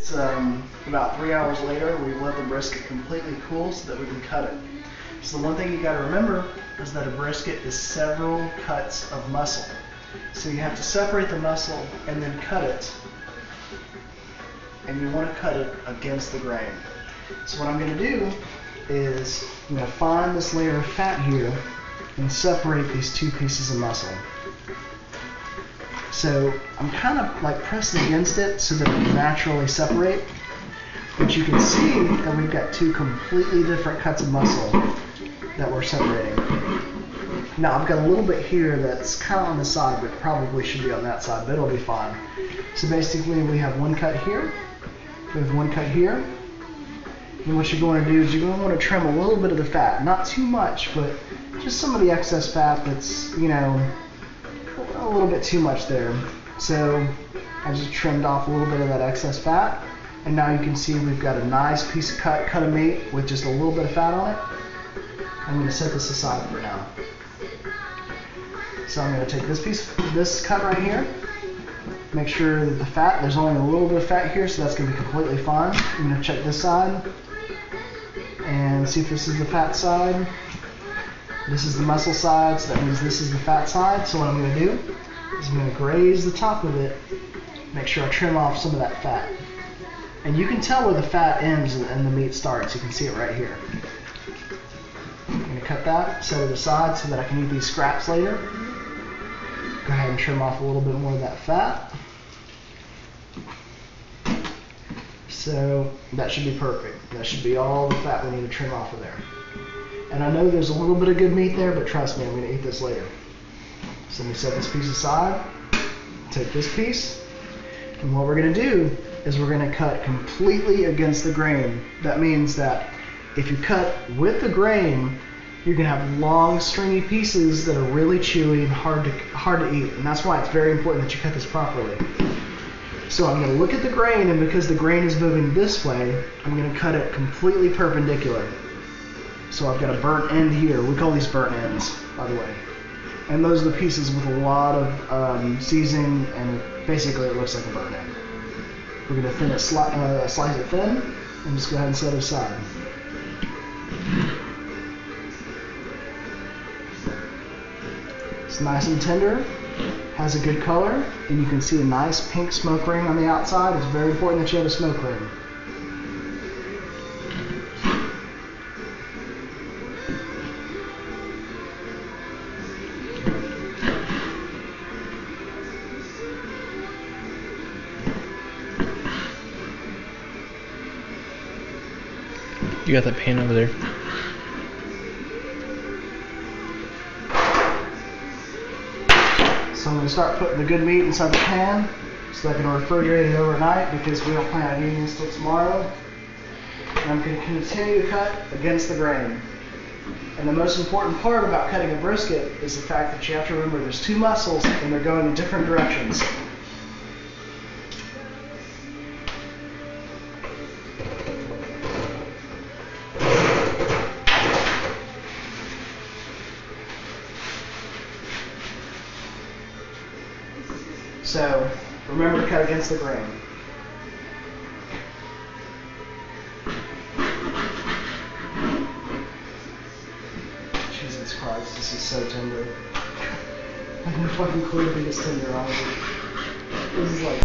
It's about 3 hours later. We've let the brisket completely cool so that we can cut it. So the one thing you got to remember is that a brisket is several cuts of muscle. So you have to separate the muscle and then cut it. And you want to cut it against the grain. So what I'm going to do is I'm going to find this layer of fat here and separate these two pieces of muscle. So I'm kind of like pressing against it so that it will naturally separate. But you can see that we've got two completely different cuts of muscle that we're separating. Now I've got a little bit here that's kind of on the side, but probably should be on that side, but it'll be fine. So basically we have one cut here, we have one cut here, and what you're going to do is you're going to want to trim a little bit of the fat, not too much, but just some of the excess fat that's, you know, a little bit too much there. So I just trimmed off a little bit of that excess fat, and now you can see we've got a nice piece of cut of meat with just a little bit of fat on it. I'm going to set this aside for now. So I'm going to take this cut right here, make sure that the fat, there's only a little bit of fat here, so that's going to be completely fine. I'm going to check this side and see if this is the fat side. This is the muscle side, so that means this is the fat side. So what I'm going to do is I'm going to graze the top of it, make sure I trim off some of that fat. And you can tell where the fat ends and the meat starts. You can see it right here. I'm going to cut that, set it aside so that I can eat these scraps later. Go ahead and trim off a little bit more of that fat. So that should be perfect. That should be all the fat we need to trim off of there. And I know there's a little bit of good meat there, but trust me, I'm going to eat this later. So let me set this piece aside, take this piece, and what we're going to do is we're going to cut completely against the grain. That means that if you cut with the grain, you're going to have long, stringy pieces that are really chewy and hard to eat. And that's why it's very important that you cut this properly. So I'm going to look at the grain, and because the grain is moving this way, I'm going to cut it completely perpendicular. So I've got a burnt end here. We call these burnt ends, by the way. And those are the pieces with a lot of seasoning, and basically it looks like a burnt end. We're going to slice it thin, and just go ahead and set it aside. It's nice and tender, has a good color, and you can see a nice pink smoke ring on the outside. It's very important that you have a smoke ring. You got that pan over there. So I'm going to start putting the good meat inside the pan so I can refrigerate it overnight because we don't plan on eating this till tomorrow. And I'm going to continue to cut against the grain. And the most important part about cutting a brisket is the fact that you have to remember there's two muscles and they're going in different directions. So remember to cut against the grain. Jesus Christ, this is so tender. I can fucking clearly think it's tender, honestly. This is like